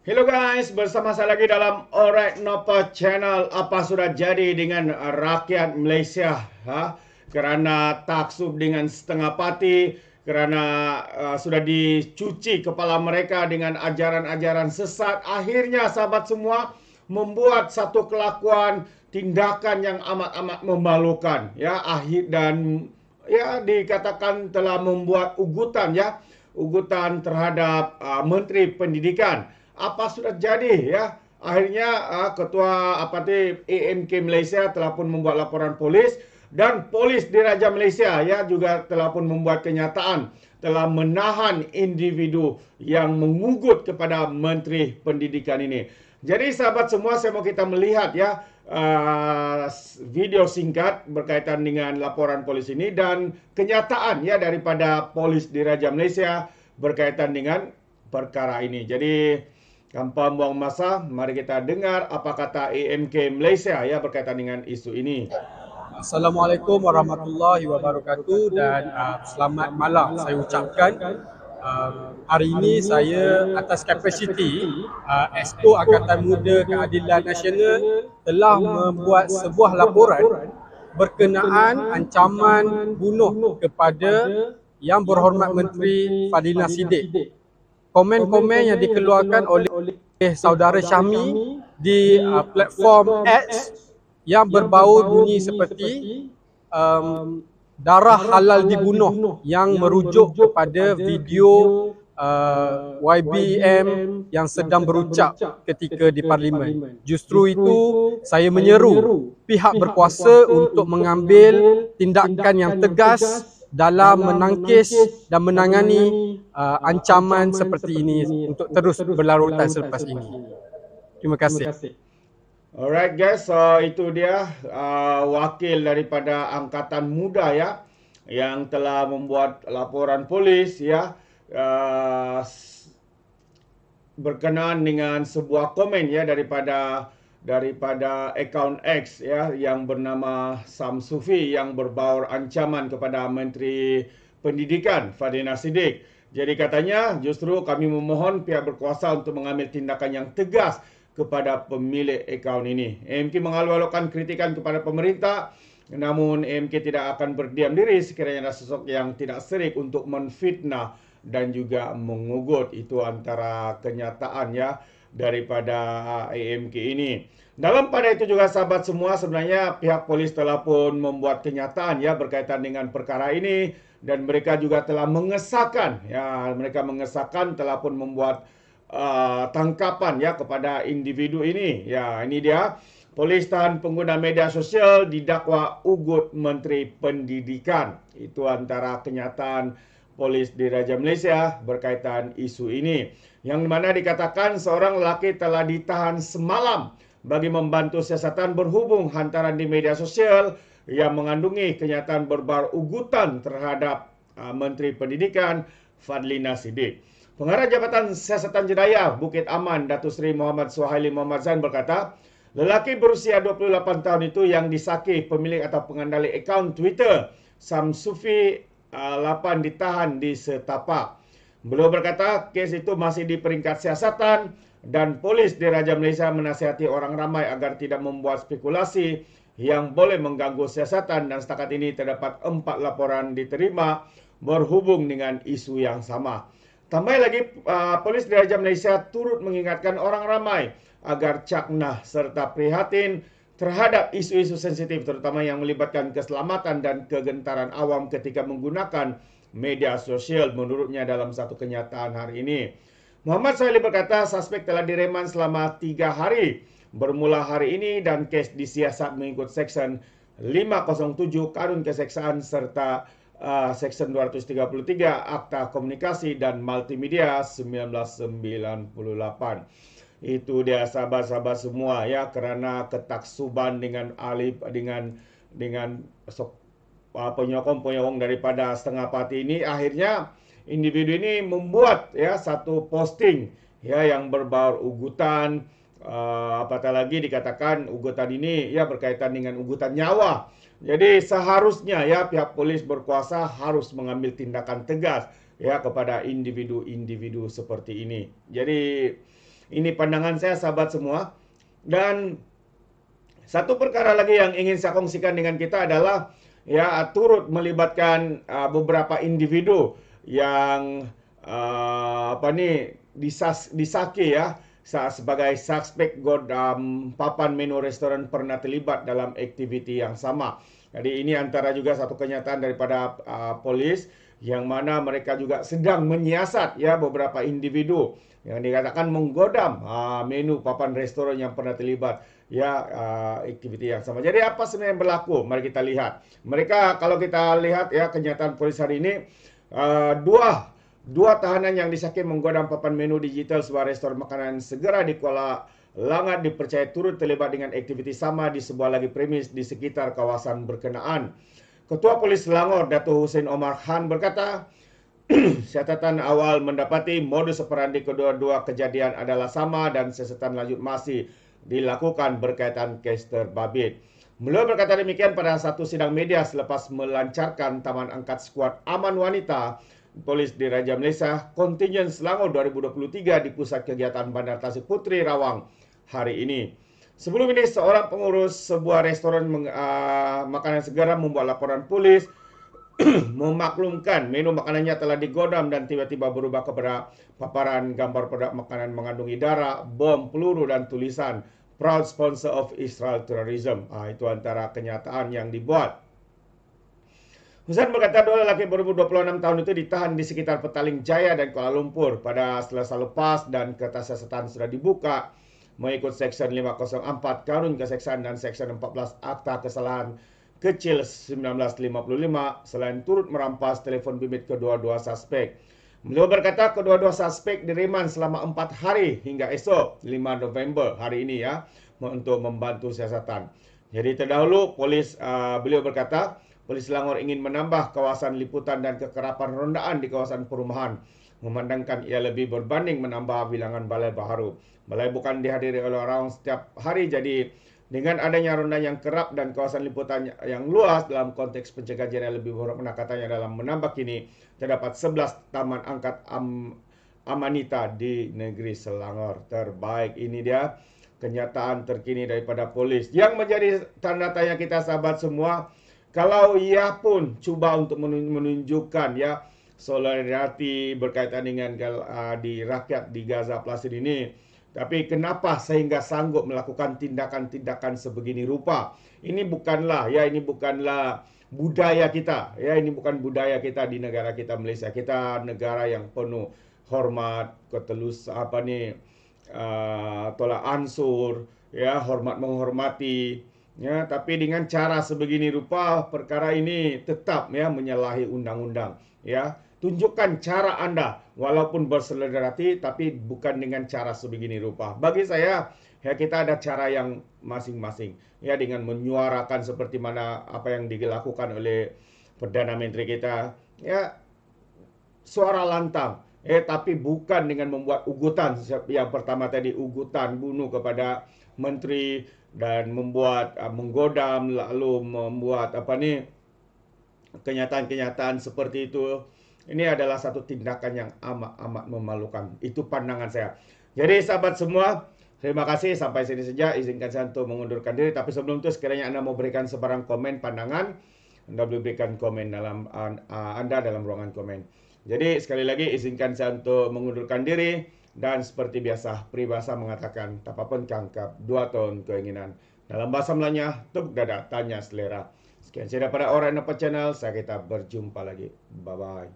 Hello guys, bersama saya lagi dalam Alright Nova Channel. Apa sudah jadi dengan rakyat Malaysia? Kerana taksub dengan setengah parti, kerana sudah dicuci kepala mereka dengan ajaran-ajaran sesat. Akhirnya sahabat semua membuat satu kelakuan tindakan yang amat-amat memalukan. Ya, akhir dan ya dikatakan telah membuat ugutan ya, ugutan terhadap Menteri Pendidikan. Apa sudah jadi ya? Akhirnya Ketua AMK Malaysia telah pun membuat laporan polis dan polis Diraja Malaysia ya juga telah pun membuat kenyataan telah menahan individu yang mengugut kepada Menteri Pendidikan ini. Jadi sahabat semua, saya mau kita melihat ya video singkat berkaitan dengan laporan polis ini dan kenyataan ya daripada polis Diraja Malaysia berkaitan dengan perkara ini. Jadi tanpa buang masa, mari kita dengar apa kata AMK Malaysia ya berkaitan dengan isu ini. Assalamualaikum warahmatullahi wabarakatuh dan selamat malam saya ucapkan. Hari ini saya atas kapasiti Exco Angkatan Muda Keadilan Nasional telah membuat sebuah laporan berkenaan ancaman bunuh kepada Yang Berhormat Menteri Fadlina Siddiq. Komen-komen yang dikeluarkan oleh saudara Syahmi di platform X yang berbau bunyi seperti darah halal dibunuh yang merujuk kepada video YBM yang sedang berucap ketika di Parlimen. Justru itu saya menyeru pihak berkuasa untuk mengambil tindakan yang tegas dalam menangkis dan menangani ancaman seperti ini untuk terus berlarutan selepas ini. Terima kasih. Alright guys, so itu dia wakil daripada Angkatan Muda ya yang telah membuat laporan polis ya berkenaan dengan sebuah komen ya daripada akaun X ya yang bernama Sam Sufi yang berbaur ancaman kepada Menteri Pendidikan Fadlina Siddiq. Jadi katanya justru kami memohon pihak berkuasa untuk mengambil tindakan yang tegas kepada pemilik akaun ini. AMK mengalu-alukan kritikan kepada pemerintah, namun AMK tidak akan berdiam diri sekiranya ada sosok yang tidak serik untuk menfitnah dan juga mengugut. Itu antara kenyataan ya daripada AMK ini. Dalam pada itu juga sahabat semua, sebenarnya pihak polis telah pun membuat kenyataan ya berkaitan dengan perkara ini dan mereka juga telah mengesahkan ya, mereka mengesahkan telah pun membuat tangkapan ya kepada individu ini. Ya, ini dia. Polis tahan pengguna media sosial didakwa ugut Menteri Pendidikan. Itu antara kenyataan polis Diraja Malaysia berkaitan isu ini. Yang mana dikatakan seorang lelaki telah ditahan semalam bagi membantu siasatan berhubung hantaran di media sosial yang mengandungi kenyataan berbar ugutan terhadap Menteri Pendidikan Fadlina Siddiq. Pengarah Jabatan Siasatan Jenayah Bukit Aman, Datuk Seri Muhammad Suhaili Muhammad Zain berkata, lelaki berusia 28 tahun itu yang disaki pemilik atau pengendali akaun Twitter Sam Sufi 8 ditahan di setapak. Beliau berkata kes itu masih di peringkat siasatan dan polis Diraja Malaysia menasihati orang ramai agar tidak membuat spekulasi yang boleh mengganggu siasatan dan setakat ini terdapat 4 laporan diterima berhubung dengan isu yang sama. Tambah lagi, polis Diraja Malaysia turut mengingatkan orang ramai agar caknah serta prihatin terhadap isu-isu sensitif terutama yang melibatkan keselamatan dan kegentaran awam ketika menggunakan media sosial menurutnya dalam satu kenyataan hari ini. Muhammad Suhaili berkata suspek telah direman selama 3 hari bermula hari ini dan kes disiasat mengikut Seksyen 507 Kadun Keseksaan serta Seksyen 233 Akta Komunikasi dan Multimedia 1998. Itu dia sahabat-sahabat semua ya, kerana ketaksuban dengan penyokong-penyokong daripada setengah parti ini, akhirnya individu ini membuat ya satu posting ya yang berbaur ugutan. Apatah lagi dikatakan ugutan ini ya berkaitan dengan ugutan nyawa. Jadi seharusnya ya pihak polis berkuasa harus mengambil tindakan tegas ya kepada individu-individu seperti ini. Jadi Ini pandangan saya sahabat semua. Dan satu perkara lagi yang ingin saya kongsikan dengan kita adalah ya turut melibatkan beberapa individu yang disaki ya sebagai suspek papan menu restoran pernah terlibat dalam aktiviti yang sama. Jadi ini antara juga satu kenyataan daripada polis yang mana mereka juga sedang menyiasat ya beberapa individu yang dikatakan menggodam menu papan restoran yang pernah terlibat ya aktiviti yang sama. Jadi apa sebenarnya yang berlaku? Mari kita lihat. Mereka kalau kita lihat ya kenyataan polis hari ini dua tahanan yang disaki menggodam papan menu digital sebuah restoran makanan segera di Kuala Langat dipercayai turut terlibat dengan aktiviti sama di sebuah lagi premis di sekitar kawasan berkenaan. Ketua Polis Selangor, Datuk Hussein Omar Khan berkata, catatan awal mendapati modus operandi kedua-dua kejadian adalah sama dan siasatan lanjut masih dilakukan berkaitan kes terbabit. Beliau berkata demikian pada satu sidang media selepas melancarkan Taman Angkat Skuad Aman Wanita Polis di Raja Malaysia Kontingen Selangor 2023 di Pusat Kegiatan Bandar Tasik Puteri Rawang hari ini. Sebelum ini, seorang pengurus sebuah restoran makanan segera membuat laporan polis memaklumkan menu makanannya telah digodam dan tiba-tiba berubah kepada paparan gambar produk makanan mengandungi darah, bom, peluru dan tulisan proud sponsor of Israel terrorism. Itu antara kenyataan yang dibuat. Hussein berkata dua lelaki ber-26 tahun itu ditahan di sekitar Petaling Jaya dan Kuala Lumpur pada Selasa lepas dan kertas siasatan sudah dibuka mengikut Seksyen 504 Kanun Keseksaan dan Seksyen 14 Akta Kesalahan Kecil 1955 selain turut merampas telefon bimbit kedua-dua suspek. Beliau berkata kedua-dua suspek direman selama 4 hari hingga esok 5 November hari ini ya untuk membantu siasatan. Jadi terdahulu beliau berkata Polis Selangor ingin menambah kawasan liputan dan kekerapan rondaan di kawasan perumahan. Memandangkan ia lebih berbanding menambah bilangan balai baharu. Balai bukan dihadiri oleh orang setiap hari, jadi dengan adanya ronda yang kerap dan kawasan liputan yang luas dalam konteks pencegahan yang lebih bermakna katanya dalam menambah kini terdapat 11 taman angkat amanita di negeri Selangor. Terbaik, ini dia kenyataan terkini daripada polis. Yang menjadi tanda tanya kita sahabat semua, kalau ia pun cuba untuk menunjukkan ya solidariti berkaitan dengan di rakyat di Gaza Palestin ini, tapi kenapa sehingga sanggup melakukan tindakan-tindakan sebegini rupa? Ini bukanlah budaya kita. Ya, ini bukan budaya kita di negara kita Malaysia. Kita negara yang penuh hormat, tolak ansur, ya, hormat menghormati. Ya, tapi dengan cara sebegini rupa perkara ini tetap ya menyalahi undang-undang. Ya, tunjukkan cara Anda walaupun bersolidariti tapi bukan dengan cara sebegini rupa. Bagi saya ya kita ada cara yang masing-masing ya dengan menyuarakan seperti mana apa yang dilakukan oleh Perdana Menteri kita ya suara lantang tapi bukan dengan membuat ugutan yang pertama tadi ugutan bunuh kepada menteri dan membuat menggodam lalu membuat kenyataan-kenyataan seperti itu. Ini adalah satu tindakan yang amat memalukan. Itu pandangan saya. Jadi sahabat semua, terima kasih sampai sini saja. Izinkan saya untuk mengundurkan diri. Tapi sebelum itu sekiranya Anda mau berikan sebarang komen pandangan, Anda boleh berikan komen dalam Anda dalam ruangan komen. Jadi sekali lagi izinkan saya untuk mengundurkan diri. Dan seperti biasa, peribahasa mengatakan, tak apa pun kangkap, 2 tahun keinginan. Dalam bahasa Melayanya, tuk dada, tanya selera. Sekian saya daripada Orang Nampak Channel, saya kita berjumpa lagi. Bye-bye.